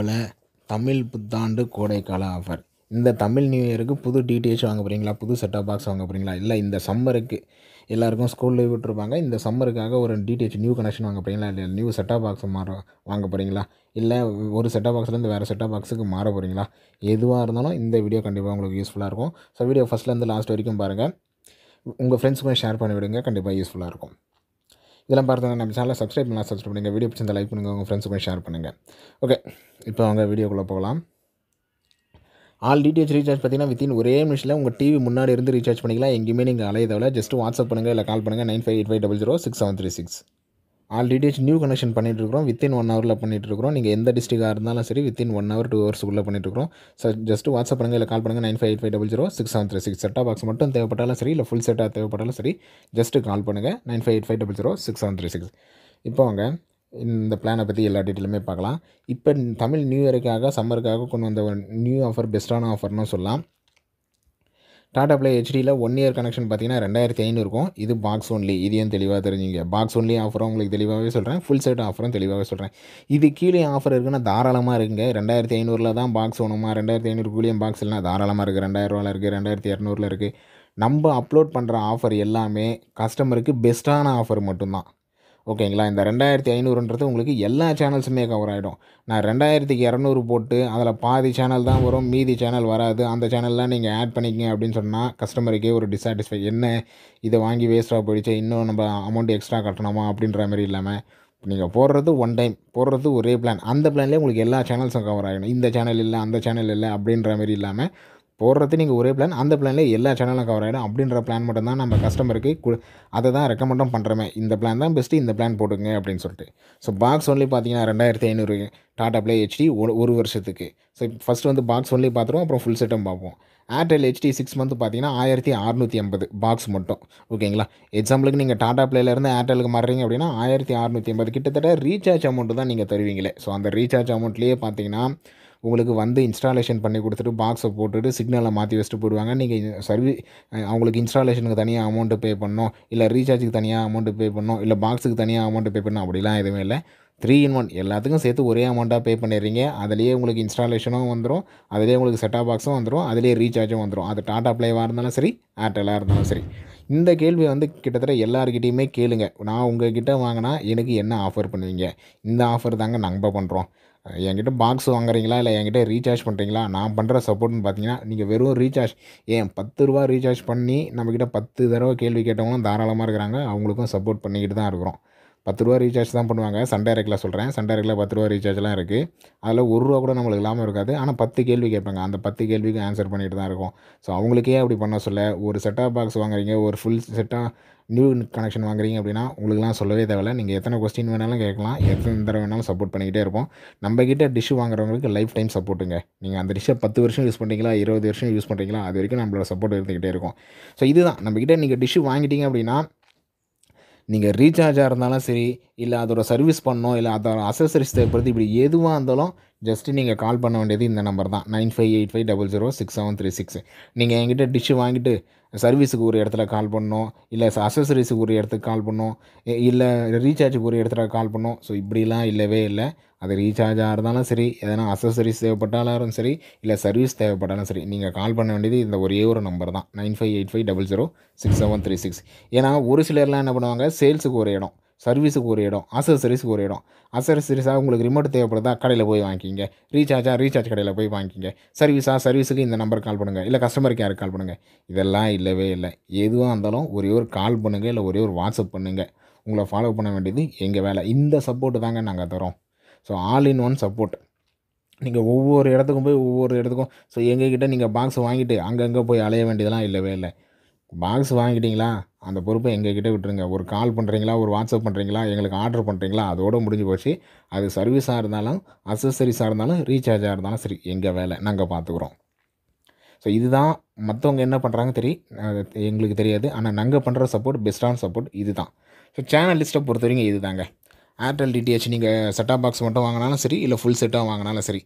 போல தமிழ் புத்தாண்டு கோடைக்கால ஆஃபர். இந்த தமிழ் நியூ இயருக்கு புது டிடிஹெச் வாங்க போகிறீங்களா? புது செட்டாப் பாக்ஸ் வாங்க போகிறீங்களா? இல்லை இந்த சம்மருக்கு எல்லாருக்கும் ஸ்கூல் லீவ் விட்டுருப்பாங்க. இந்த சம்மருக்காக ஒரு டிடிஹெச் நியூ கனெக்ஷன் வாங்க போகிறீங்களா? இல்லை நியூ செட்டாப் பாக்ஸ் வாங்க போகிறீங்களா? இல்லை ஒரு செட்டாப் பாக்ஸ்லேருந்து வேறு செட்டாப் பாக்ஸுக்கு மாற போகிறீங்களா? எதுவாக இருந்தாலும் இந்த வீடியோ கண்டிப்பாக உங்களுக்கு யூஸ்ஃபுல்லாக இருக்கும். ஸோ வீடியோ ஃபஸ்ட்லேருந்து லாஸ்ட் வரைக்கும் பாருங்கள். உங்கள் ஃப்ரெண்ட்ஸுக்கும் ஷேர் பண்ணி விடுங்க. கண்டிப்பாக யூஸ்ஃபுல்லாக இருக்கும். இதெல்லாம் பார்த்தீங்கன்னா நம்ம சேனலை சப்ஸ்கிரைப் பண்ணலாம். சப்ஸ்கிரைப் பண்ணுங்கள். வீடியோ பிடிச்சிருந்தா லைக் பண்ணுங்கள். உங்கள் ஃப்ரெண்ட்ஸுக்கும் ஷேர் பண்ணுங்கள். ஓகே, இப்போ அவங்க வீடியோக்குள்ளே போகலாம். ஆல் டிடிஹெச் ரீசார்ஜ் பார்த்தீங்கன்னா வித்தின் ஒரே நிமிஷத்தில் உங்கள் டிவி முன்னாடி இருந்து ரீசார்ஜ் பண்ணிக்கலாம். எங்கேயுமே நீங்கள் அலைய தேவையில்ல. ஜஸ்ட் வாட்ஸ்அப் பண்ணுங்கள், இல்லை கால் பண்ணுங்கள் 9585006736. ஆல் டிடிஹெச் நியூ கனெக்ஷன் பண்ணிகிட்ருக்கிறோம். வித்தின் 1 ஹவரில் பண்ணிகிட்ருக்கிறோம். நீங்கள் எந்த டிஸ்ட்ரிக்டாக இருந்தாலும் சரி வித்தின் 1 ஹவர் 2 ஹவர்ஸுக்குள்ளே பண்ணிகிட்ருக்கிறோம். ஸோ ஜஸ்ட் வாட்ஸ்அப் பண்ணுங்கள், இல்லை கால் பண்ணுங்கள் 9585006736. செட்டாக பாக்ஸ் மட்டும் தேவைப்பட்டாலும் சரி, இல்லை ஃபுல் செட்டாக தேவைப்பட்டாலும் சரி, ஜஸ்ட்டு கால் பண்ணுங்கள் 9585006736. இப்போ அவங்க இந்த பிளானை பற்றி எல்லா டீட்டெயிலுமே பார்க்கலாம். இப்போ தமிழ் நியூ இயருக்காக சம்மருக்காக கொண்டு வந்த ஒரு நியூ ஆஃபர், பெஸ்ட்டான ஆஃபர்னு சொல்லலாம். டாடா ப்ளே ஹெச்டியில் 1 இயர் கனெக்ஷன் பார்த்தீங்கன்னா 2500 இருக்கும். இது பாக்ஸ் ஒன்லி. இதையும் தெளிவாக தெரிஞ்சுங்க. பாக்ஸ் ஒன்லி ஆஃபரும் உங்களுக்கு தெளிவாகவே சொல்கிறேன். ஃபுல் செட் ஆஃபரும் தெளிவாகவே சொல்கிறேன். இது கீழே ஆஃபர் இருக்குன்னா தாராளமாக இருக்குங்க. 2500 தான் பாக்ஸ் வேணுமா? 2500 கூலியும் பாக்ஸ் இல்லைனா தாராளமாக இருக்குது. 2000 இருக்குது, 2200 இருக்குது. நம்ம அப்லோட் பண்ணுற ஆஃபர் எல்லாமே கஸ்டமருக்கு பெஸ்ட்டான ஆஃபர் மட்டும்தான். ஓகேங்களா? இந்த 2500ன்றது உங்களுக்கு எல்லா சேனல்ஸுமே கவர் ஆகிடும். நான் 2200 போட்டு அதில் பாதி சேனல் தான் வரும், மீதி சேனல் வராது. அந்த சேனல்லாம் நீங்கள் ஆட் பண்ணிக்கிங்க அப்படின்னு சொன்னால் கஸ்டமருக்கே ஒரு டிஸாட்டிஸ்ஃபை. என்ன இதை வாங்கி வேஸ்ட்டாக போயிடுச்சு, இன்னும் நம்ம அமௌண்ட் எக்ஸ்ட்ரா கட்டணுமா அப்படின்ற மாதிரி இல்லாமல், நீங்கள் போடுறது ஒன் டைம், போடுறது ஒரே பிளான். அந்த பிளான்லேயே உங்களுக்கு எல்லா சேனல்ஸும் கவர் ஆகிடும். இந்த சேனல் இல்லை, அந்த சேனல் இல்லை அப்படின்ற மாதிரி இல்லாமல் போடுறது நீங்கள் ஒரே பிளான், அந்த பிளான்லேயே எல்லா சேனலும் கவர் ஆகிடும். அப்படின்ற பிளான் மட்டும் தான் நம்ம கஸ்டமருக்கு அதை தான் ரெக்கமெண்டும் பண்ணுறோமே. இந்த பிளான் தான் பெஸ்ட்டு, இந்த பிளான் போட்டுங்க அப்படின்னு சொல்லிட்டு. ஸோ பாக்ஸ் ஒன்லி பார்த்தீங்கன்னா 2500 டாடா ப்ளே ஹெச்டி ஒரு வருஷத்துக்கு. ஸோ ஃபஸ்ட்டு வந்து பாக்ஸ் ஒன்லி பார்த்துருவோம், அப்புறம் ஃபுல் செட்டும் பார்ப்போம். ஏர்டெல் ஹெச்டி 6 மந்த் பார்த்தீங்கன்னா 1650 பாக்ஸ் மட்டும். ஓகேங்களா? எக்ஸாம்பிளுக்கு நீங்கள் டாடா ப்ளேலேருந்து ஏர்டெலுக்கு மாறுறீங்க அப்படின்னா 1650 கிட்டத்தட்ட ரீசார்ஜ் அமௌண்ட்டு தான் நீங்கள் தருவீங்களே. ஸோ அந்த ரீசார்ஜ் அமௌண்ட்லேயே பார்த்தீங்கன்னா உங்களுக்கு வந்து இன்ஸ்டாலேஷன் பண்ணி கொடுத்துட்டு பாக்ஸை போட்டுட்டு சிக்னலை மாற்றி வச்சுட்டு போயிடுவாங்க. நீங்கள் அவங்களுக்கு இன்ஸ்டாலேஷனுக்கு தனியாக அமௌண்ட்டு பே பண்ணணும், இல்லை ரீசார்ஜுக்கு தனியாக அமௌண்ட்டு பே பண்ணணும், இல்லை பாக்ஸுக்கு தனியாக அமௌண்ட்டு பே பண்ணணும், அப்படிலாம் எதுவுமே இல்லை. 3 in 1 எல்லாத்துக்கும் சேர்த்து ஒரே அமௌண்ட்டாக பே பண்ணிடுறீங்க. அதிலேயே உங்களுக்கு இன்ஸ்டாலேஷனும் வந்துடும், அதிலேயே உங்களுக்கு செட்டாப் பாக்ஸும் வந்துடும், அதிலேயே ரீசார்ஜும் வந்துடும். அது டாடா ப்ளேவாக இருந்தாலும் சரி, ஏர்டெல்லாக இருந்தாலும் சரி. இந்த கேள்வி வந்து கிட்டத்தட்ட எல்லாருக்கிட்டையுமே கேளுங்க. நான் உங்கள்கிட்ட வாங்கினா எனக்கு என்ன ஆஃபர் பண்ணுவீங்க? இந்த ஆஃபர் தாங்க நம்ம பண்ணுறோம். என்கிட்ட பாக்ஸ் வாங்குறீங்களா, இல்லை என்கிட்ட ரீசார்ஜ் பண்ணுறீங்களா? நான் பண்ணுற சப்போர்ட்னு பார்த்தீங்கன்னா, நீங்கள் வெறும் ரீசார்ஜ் ₹10 ரீசார்ஜ் பண்ணி நம்மக்கிட்ட 10 தடவை கேள்வி கேட்டவங்களும் தாராளமாக இருக்கிறாங்க. அவங்களுக்கும் சப்போர்ட் பண்ணிக்கிட்டு தான் இருக்கிறோம். ₹10 ரீசார்ஜ் தான் பண்ணுவாங்க. சன் டைரெக்ட்டில் சொல்கிறேன். சன் டைரெக்ட்டில் ₹10 ரீசார்ஜ்லாம் இருக்குது. அதில் ₹1 கூட நம்மளுக்கு இல்லாமல் இருக்காது. ஆனால் 10 கேள்வி கேட்பாங்க. அந்த 10 கேள்விக்கு ஆன்சர் பண்ணிட்டு தான் இருக்கும். ஸோ அவங்களுக்கே அப்படி பண்ண சொல்ல, ஒரு செட்டாப் பாக்ஸ் வாங்குறீங்க, ஒரு ஃபுல் செட்டாக நியூ கனெக்ஷன் வாங்குறீங்க அப்படின்னா உங்களுக்குலாம் சொல்லவே தேவையில்ல. நீங்கள் எத்தனை கொஸ்டின் வேணாலும் கேட்கலாம், எத்தனை தடவை வேணாலும் சப்போர்ட் பண்ணிக்கிட்டே இருப்போம். நம்மக்கிட்ட டிஷ் வாங்குறவங்களுக்கு லைஃப் டைம் சப்போர்ட்டுங்க. நீங்கள் அந்த டிஷ்ஷை 10 வருஷம் யூஸ் பண்ணுறீங்களா, 20 வருஷம் யூஸ் பண்ணுறீங்களா, அது வரைக்கும் நம்மளோட சப்போர்ட் இருந்துக்கிட்டே இருக்கும். ஸோ இதுதான் நம்மக்கிட்ட நீங்கள் டிஷ்ஷு வாங்கிட்டீங்க அப்படின்னா, நீங்கள் ரீசார்ஜாக இருந்தாலும் சரி, இல்லை அதோட சர்வீஸ் பண்ணணும், இல்லை அதோட அக்சஸரீஸ் தேவைப்படுது, இப்படி எதுவாக இருந்தாலும் ஜஸ்ட்டு நீங்கள் கால் பண்ண வேண்டியது இந்த நம்பர் தான் 9585006736. நீங்கள் என்கிட்ட டிஷ்ஷு வாங்கிட்டு சர்வீஸுக்கு ஒரு இடத்துல கால் பண்ணணும், இல்லை அக்சஸரீஸுக்கு ஒரு இடத்துக்கு கால் பண்ணணும், இல்லை ரீசார்ஜுக்கு ஒரு இடத்துல கால் பண்ணணும். ஸோ இப்படிலாம் இல்லவே இல்லை. அது ரீசார்ஜாக இருந்தாலும் சரி, எதனா அக்சஸரீஸ் தேவைப்பட்டாலும் சரி, இல்லை சர்வீஸ் தேவைப்பட்டாலும் சரி, நீங்கள் கால் பண்ண வேண்டியது இந்த ஒரே ஒரு நம்பர் தான் 9585006736. ஏன்னா ஒரு சிலர்லாம் என்ன பண்ணுவாங்க, சேல்ஸுக்கு ஒரு இடம், சர்வீஸுக்கு ஒரு இடம், அக்சஸரீஸுக்கு ஒரு இடம். அக்சஸரீஸாக உங்களுக்கு ரிமோட் தேவைப்படுதா, கடையில் போய் வாங்கிக்கிங்க. ரீசார்ஜ் கடையில் போய் வாங்கிக்கிங்க. சர்வீஸுக்கு இந்த நம்பருக்கு கால் பண்ணுங்கள், இல்லை கஸ்டமர் கேருக்கு கால் பண்ணுங்கள். இதெல்லாம் இல்லவே இல்லை. எதுவாக இருந்தாலும் ஒரே ஒரு கால் பண்ணுங்கள், இல்லை ஒரே ஒரு வாட்ஸ்அப் பண்ணுங்கள். உங்களை ஃபாலோ பண்ண வேண்டியது எங்கள் வேலை. இந்த சப்போர்ட்டு தாங்க நாங்கள் தரோம். So all in one support. நீங்கள் ஒவ்வொரு இடத்துக்கும் ஸோ எங்ககிட்ட நீங்கள் பாக்ஸ் வாங்கிட்டு அங்கங்கே போய் அலைய வேண்டியதெல்லாம் இல்லவே இல்லை. பாக்ஸ் வாங்கிட்டீங்களா, அந்த பொறுப்பை எங்ககிட்ட விட்டுருங்க. ஒரு கால் பண்ணுறீங்களா, ஒரு வாட்ஸ்அப் பண்ணுறீங்களா, எங்களுக்கு ஆர்டர் பண்ணுறீங்களா, அதோடு முடிஞ்சு போச்சு. அது சர்வீஸாக இருந்தாலும், அக்சஸரீஸாக இருந்தாலும், ரீசார்ஜாக இருந்தாலும் சரி, எங்கள் வேலை நாங்கள் பார்த்துக்குறோம். ஸோ இதுதான். மற்றவங்க என்ன பண்ணுறாங்க எங்களுக்கு தெரியாது. ஆனால் நாங்கள் பண்ணுற சப்போர்ட் பெஸ்ட்டான சப்போர்ட் இது தான். ஸோ சேனல் லிஸ்ட்டை பொறுத்த வரைக்கும் இது தாங்க. ஏர்டெல் டிடிஹெச் நீங்கள் செட்டாப் பாக்ஸ் மட்டும் வாங்கினாலும் சரி, இல்லை ஃபுல் செட்டாக வாங்கினாலும் சரி.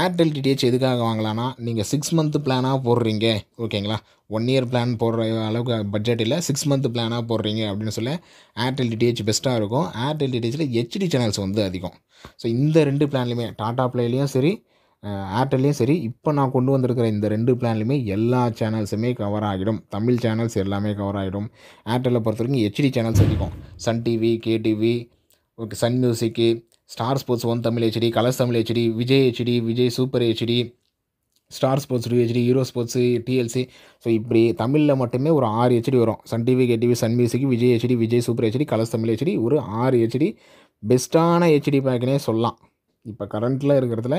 ஏர்டெல் டிடிஹெச் எதுக்காக வாங்கலான்னா, நீங்கள் 6 மந்த் பிளானாக போடுறீங்க, ஓகேங்களா. 1 இயர் பிளான் போடுற அளவுக்கு பட்ஜெட் இல்லை, 6 மந்த் பிளானாக போடுறீங்க அப்படின்னு சொல்ல ஏர்டெல் டிடிஹெச் பெஸ்ட்டாக இருக்கும். ஏர்டெல் டிடிஹெச்சில் ஹெச்டி சேனல்ஸ் வந்து அதிகம். ஸோ இந்த 2 பிளான்லையுமே டாடா ப்ளேலையும் சரி, ஏர்டெல்லையும் சரி, இப்போ நான் கொண்டு வந்திருக்கிற இந்த 2 பிளான்லையுமே எல்லா சேனல்ஸுமே கவர் ஆகிடும். தமிழ் சேனல்ஸ் எல்லாமே கவர் ஆகிடும். ஏர்டெல்லை பொறுத்த வரைக்கும் ஹெச்டி சேனல்ஸ் அதிகம். Sun TV, KTV, okay, Sun Music, Star Sports 1 Tamil HD, Colors Tamil HD, Vijay HD, Vijay Super HD, Star Sports 2 HD, Hero Sports, TLC. So இப்படி தமிழில் மட்டுமே ஒரு 6 ஹெச்டி வரும். Sun TV, KTV, Sun Music, Vijay HD, Vijay Super HD, Colors Tamil HD, ஒரு 6 HD பெஸ்ட்டான HD பேக்குனே சொல்லலாம். இப்போ கரண்ட்டில் இருக்கிறதுல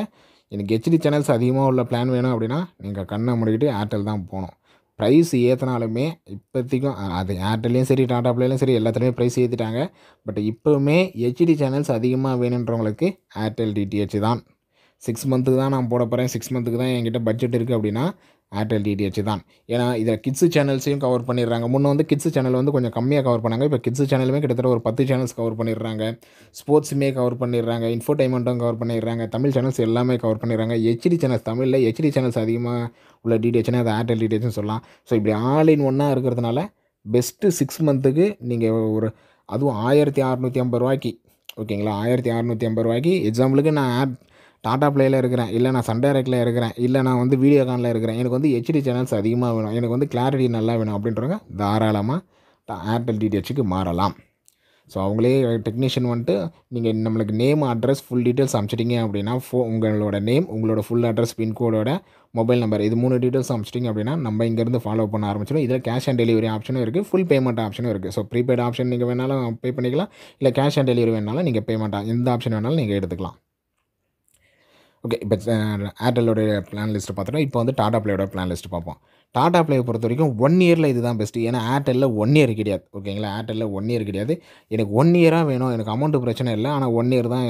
எனக்கு ஹெச்டி சேனல்ஸ் அதிகமாக உள்ள பிளான் வேணும் அப்படின்னா நீங்கள் கண்ணை மூடிக்கிட்டு ஏர்டெல் தான் போகணும். ப்ரைஸ் ஏற்றினாலுமே இப்போதைக்கும் அது ஏர்டெல்லையும் சரி, டாடா ப்ளேலையும் சரி, எல்லாத்துலேயுமே ப்ரைஸ் ஏற்றிட்டாங்க. பட் இப்போவுமே ஹெச்டி சேனல்ஸ் அதிகமாக வேணுன்றவங்களுக்கு ஏர்டெல் டிடிஹெச் தான். 6 மந்த்துக்கு தான் நான் போட போகிறேன், 6 மந்த்துக்கு தான் என்கிட்ட பட்ஜெட் இருக்குது அப்படின்னா ஏர்டெல் டிடிஹெச் தான். ஏன்னா இதில் கிட்ஸு சேனல்ஸையும் கவர் பண்ணிடுறாங்க. முன்னே வந்து கிட்ஸு சேனல் வந்து கொஞ்சம் கம்மியாக கவர் பண்ணாங்க. இப்போ கிட்ஸு சேனலுமே கிட்டத்தட்ட ஒரு 10 சேனல்ஸ் கவர் பண்ணிடுறாங்க. ஸ்போர்ட்ஸுமே கவர் பண்ணிடுறாங்க. இன்ஃபோடைன்மெண்ட்டும் கவர் பண்ணிடுறாங்க. தமிழ் சேனல்ஸ் எல்லாமே கவர் பண்ணிடுறாங்க. ஹெச்டி சேனல்ஸ் தமிழில் ஹெச்டி சேனல்ஸ் அதிகமாக உள்ள டிடிஹெச்னா அது ஏர்டெல் டிடிஹெச்னு சொல்லலாம். ஸோ இப்படி ஆல் இன் ஒன்னாக இருக்கிறதுனால பெஸ்ட்டு 6 மந்த்துக்கு நீங்கள் ஒரு அதுவும் 1650 ரூபாய்க்கு, ஓகேங்களா. 1650 ரூபாய்க்கு எக்ஸாம்பிளுக்கு நான் டாடா ப்ளேயில் இருக்கிறேன், இல்லை நான் சன் டைரக்டில் இருக்கிறேன், இல்லை நான் வந்து வீடியோகானில் இருக்கிறேன், எனக்கு வந்து ஹெச்டி சேனல்ஸ் அதிகமாக வேணும், எனக்கு வந்து கிளாரிட்டி நல்லா வேணும் அப்படின்றவங்க தாராளமாக ஏர்டெல் டிடிஹெச்சுக்கு மாறலாம். ஸோ அவங்களே டெக்னீஷியன் வந்துட்டு நீங்கள் நம்மளுக்கு நேம், அட்ரஸ், ஃபுல் டீட்டெயில்ஸ் அனுப்பிச்சிட்டிங்க அப்படின்னா உங்களோட நேம், உங்களோட ஃபுல் அட்ரஸ், பின்கோடோட மொபைல் நம்பர், இது 3 டீட்டெயில்ஸ் அனுப்பிச்சிட்டிங்க அப்படின்னா நம்ம இங்கேருந்து ஃபாலோ பண்ண ஆரம்பிச்சிடும். இதில் கேஷ் ஆன் டெலிவரி ஆப்ஷனும் இருக்குது, ஃபுல் பேமெண்ட் ஆப்ஷனும் இருக்குது. ஸோ ப்ரீபெய்ட் ஆப்ஷன் நீங்கள் வேணாலும் பே பண்ணிக்கலாம், இல்லை கேஷ் ஆன் டெலிவரி வேணாலும் நீங்கள் பேமெண்ட் எந்த ஆப்ஷன் வேணாலும் நீங்கள் எடுத்துக்கலாம். ஓகே, இப்போ ஏர்டெல்லோடைய பிளான் லிஸ்ட்டு பார்த்துட்டோம். இப்போ வந்து டாடா ப்ளேயோட பிளான் லிஸ்ட்டு பார்ப்போம். டாடா ப்ளேயை பொறுத்த வரைக்கும் 1 இயரில் இது தான் பெஸ்ட்டு. ஏன்னா ஏர்டெல்லில் 1 இயர் கிடையாது, ஓகேங்களா. ஏர்டெல்லில் 1 இயர் கிடையாது. எனக்கு 1 இயராக வேணும், எனக்கு அமௌண்ட்டு பிரச்சனை இல்லை, ஆனால் 1 இயர் தான்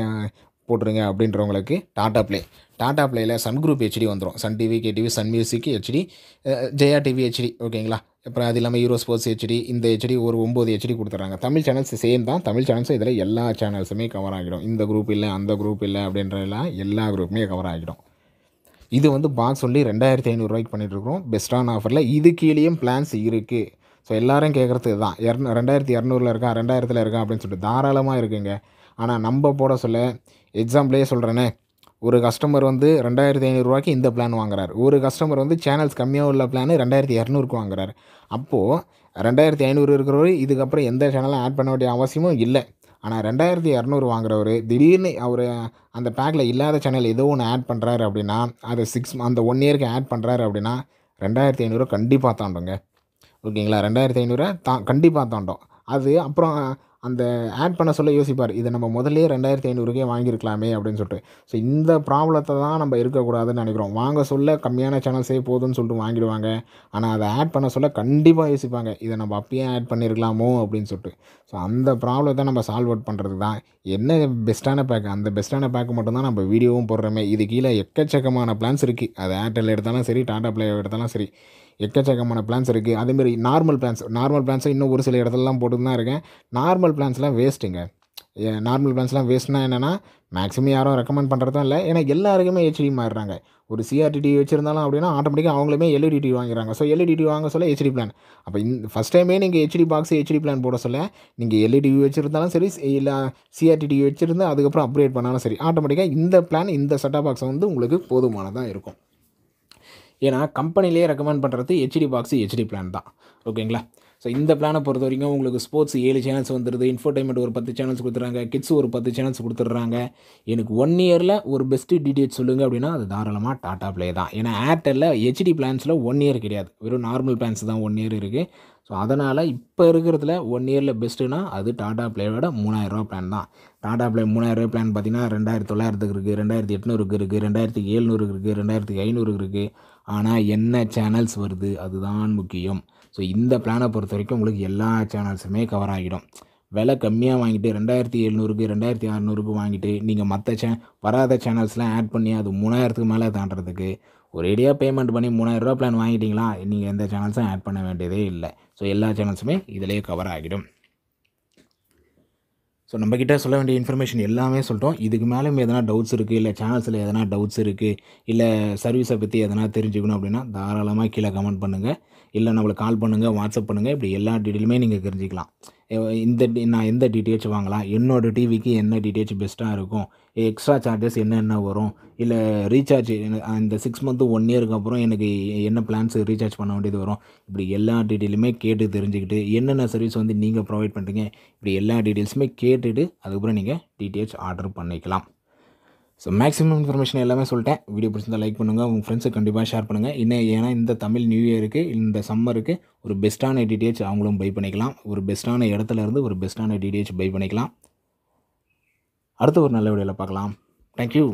போட்டுருங்க அப்படின்றவங்களுக்கு டாடா ப்ளே. டாடா ப்ளேயில் சன் குரூப் ஹெச்டி வந்துடும். Sun TV, KTV, Sun Music HD, Jaya TV HD, ஓகேங்களா. அப்புறம் அது இல்லாமல் ஹீரோ ஸ்போர்ட்ஸ் ஹெச்டி, இந்த ஹெச்டி ஒரு 9 ஹெச்டி கொடுத்துட்றாங்க. தமிழ் சேனல்ஸ் சேம் தான். தமிழ் சேனல்ஸும் இதில் எல்லா சேனல்ஸுமே கவர் ஆகிடும். இந்த குரூப் இல்லை, அந்த குரூப் இல்லை அப்படின்ற எல்லா குரூப்புமே கவர் ஆகிடும். இது வந்து பாக்ஸ் சொல்லி 2500 ரூபாய்க்கு பண்ணிகிட்ருக்கோம், பெஸ்ட்டான ஆஃபரில். இது கீழேயும் பிளான்ஸ் இருக்குது. ஸோ எல்லோரும் கேட்குறது தான், 2200 இருக்கா, 2000 இருக்கா அப்படின்னு சொல்லிட்டு தாராளமாக இருக்குங்க. ஆனால் நம்ம போட சொல்ல எக்ஸாம்பிளே சொல்கிறேனே, ஒரு கஸ்டமர் வந்து 2500 ரூபாய்க்கு இந்த பிளான் வாங்குறாரு. ஒரு கஸ்டமர் வந்து சேனல்ஸ் கம்மியாக உள்ள பிளான் 2200க்கு வாங்குறாரு. அப்போது 2500 இருக்கிறவர் இதுக்கப்புறம் எந்த சேனலும் ஆட் பண்ண வேண்டிய அவசியமும் இல்லை. ஆனால் 2200 வாங்குறவர் திடீர்னு அவர் அந்த பேக்கில் இல்லாத சேனல் ஏதோ ஒன்று ஆட் பண்ணுறாரு அப்படின்னா, அதை அந்த 1 இயருக்கு ஆட் பண்ணுறாரு அப்படின்னா 2500 கண்டிப்பாக தாண்டுங்க, ஓகேங்களா. 2500 கண்டிப்பாக தாண்டும். அது அப்புறம் அந்த ஆட் பண்ண சொல்ல யோசிப்பார், இதை நம்ம முதல்லே 2500க்கே வாங்கியிருக்கலாமே அப்படின்னு சொல்லிட்டு. ஸோ இந்த ப்ராப்ளத்தை தான் நம்ம இருக்கக்கூடாதுன்னு நினைக்கிறோம். வாங்க சொல்ல கம்மியான சேனல்ஸே போதும்னு சொல்லிட்டு வாங்கிடுவாங்க. ஆனால் அதை ஆட் பண்ண சொல்ல கண்டிப்பாக யோசிப்பாங்க, இதை நம்ம அப்பயே ஆட் பண்ணியிருக்கலாமோ அப்படின்னு சொல்லிட்டு. ஸோ அந்த ப்ராப்ளத்தை நம்ம சால்வ் அவுட் பண்ணுறதுக்கு தான் என்ன பெஸ்ட்டான பேக், அந்த பெஸ்ட்டான பேக்கு மட்டும்தான் நம்ம வீடியோவும் போடுறோமே. இது கீழே எக்கச்சக்கமான பிளான்ஸ் இருக்குது. அது ஏர்டெல் எடுத்தாலும் சரி, டாடா ப்ளே எடுத்தாலும் சரி, எக்கச்சக்கமான பிளான்ஸ் இருக்குது. அதேமாரி நார்மல் பிளான்ஸை இன்னும் ஒரு சில இடத்துலலாம் போட்டு தான் இருக்கேன். நார்மல் பிளான்ஸ்லாம் வேஸ்ட்டுங்க. நார்மல் பிளான்ஸ்லாம் வேஸ்ட்னா என்னென்னா, மேக்ஸிமம் யாரும் ரெக்கமெண்ட் பண்ணுறதும் இல்லை. ஏன்னா எல்லாருக்குமே ஹெச்டி மாறுறாங்க. ஒரு சிஆர்டி டிவி வச்சுருந்தாலும் அப்படின்னா ஆட்டோமேட்டிக்காக அவங்களுமே எல்இடி டிவி வாங்கிறாங்க. ஸோ எல்இடி டிவி வாங்க சொல்ல ஹெச்டி பிளான். அப்போ ஃபஸ்ட் டைமே நீங்கள் ஹெச்டி பாக்ஸ், ஹெச்டி பிளான் போட சொல்ல நீங்கள் எல்இடி டிவி வச்சுருந்தாலும் சரி, இல்லை சிஆர்டி டிவி வச்சுருந்து அதுக்கப்புறம் அப்கிரேட் பண்ணாலும் சரி, ஆட்டோமேட்டிக்காக இந்த பிளான், இந்த செட்டப் பாக்ஸ் வந்து உங்களுக்கு போதுமானதாக இருக்கும். ஏன்னா கம்பெனிலே ரெக்கமெண்ட் பண்ணுறது ஹெச்டி பாக்ஸு, ஹெச்டி பிளான் தான், ஓகேங்களா. ஸோ இந்த பிளானை பொறுத்த வரைக்கும் உங்களுக்கு ஸ்போர்ட்ஸ் 7 சேனல்ஸ் வந்துடுது, இன்ஃபோடைன்மெண்ட் ஒரு 10 சேனல்ஸ் கொடுத்துட்றாங்க, கிட்ஸ் ஒரு 10 சேனல்ஸ் கொடுத்துட்றாங்க. எனக்கு 1 இயரில் ஒரு பெஸ்ட்டு டிடிஹெச் சொல்லுங்கள் அப்படின்னா அது தாராளமாக டாடா ப்ளே தான். ஏன்னா ஏர்டெல்லில் ஹெச்டி பிளான்ஸில் 1 இயர் கிடையாது, வெறும் நார்மல் பிளான்ஸ் தான் 1 இயர் இருக்குது. ஸோ அதனால் இப்போ இருக்கிறதுல 1 இயரில் பெஸ்ட்டுனா அது டாடா ப்ளேயோட 3000 ரூபா பிளான் தான். டாடா ப்ளே 3000 ரூபா பிளான் பார்த்தீங்கன்னா 2900 இருக்குது, 2800 இருக்குது, 2700 இருக்குது, 2500 இருக்குது. ஆனால் என்ன சேனல்ஸ் வருது அதுதான் முக்கியம். ஸோ இந்த பிளானை பொறுத்த வரைக்கும் உங்களுக்கு எல்லா சேனல்ஸுமே கவர் ஆகிடும். விலை கம்மியாக வாங்கிட்டு 2700க்கு, 2600க்கு வாங்கிட்டு நீங்கள் மற்ற வராத சேனல்ஸ்லாம் ஆட் பண்ணி அது 3000க்கு மேலே தாண்டறதுக்கு ஒரேடியாக பேமெண்ட் பண்ணி 3000 ரூபா பிளான் வாங்கிட்டீங்களா, நீங்கள் எந்த சேனல்ஸும் ஆட் பண்ண வேண்டியதே இல்லை. ஸோ எல்லா சேனல்ஸுமே இதிலே கவர் ஆகிடும். ஸோ நம்மக்கிட்ட சொல்ல வேண்டிய இன்ஃபர்மேஷன் எல்லாமே சொல்லிட்டோம். இதுக்கு மேலும் எதனா டவுட்ஸ் இருக்குது, இல்லை சேனல்ஸில் எதனா டவுட்ஸ் இருக்குது, இல்லை சர்வீஸை பற்றி எதனா தெரிஞ்சுக்கணும் அப்படின்னா தாராளமாக கீழே கமெண்ட் பண்ணுங்கள். இல்லை நம்மளுக்கு கால் பண்ணுங்கள், வாட்ஸ்அப் பண்ணுங்கள். இப்படி எல்லா டீட்டெயிலுமே நீங்கள் தெரிஞ்சுக்கலாம். நான் எந்த டிடிஹெச் வாங்கலாம், என்னோடய டிவிக்கு என்ன டிடிஹெச் பெஸ்ட்டாக இருக்கும், எக்ஸ்ட்ரா சார்ஜஸ் என்னென்ன வரும், இல்லை ரீசார்ஜ் இந்த 6 மந்த்து 1 இயருக்கு அப்புறம் எனக்கு என்ன பிளான்ஸ் ரீசார்ஜ் பண்ண வேண்டியது வரும், இப்படி எல்லா டீட்டெயிலுமே கேட்டு தெரிஞ்சுக்கிட்டு என்னென்ன சர்வீஸ் வந்து நீங்கள் ப்ரொவைட் பண்ணுறீங்க, இப்படி எல்லா டீட்டெயில்ஸுமே கேட்டுட்டு அதுக்கப்புறம் நீங்கள் டிடிஹெச் ஆர்டர் பண்ணிக்கலாம். ஸோ மேக்ஸிமம் இன்ஃபர்மேஷன் எல்லாமே சொல்லிட்டேன். வீடியோ பிடிச்சிருந்தா லைக் பண்ணுங்கள், உங்கள் ஃப்ரெண்ட்ஸுக்கு கண்டிப்பாக ஷேர் பண்ணுங்கள். ஏன்னா இந்த தமிழ் நியூ இயருக்கு, இந்த சம்மருக்கு ஒரு பெஸ்ட்டான டிடிஹெச் அவங்களும் பை பண்ணிக்கலாம். ஒரு பெஸ்ட்டான இடத்துல இருந்து ஒரு பெஸ்ட்டான டிடிஹெச் பை பண்ணிக்கலாம். அடுத்த ஒரு நல்ல வீடியோவில் பார்க்கலாம். தேங்க்யூ.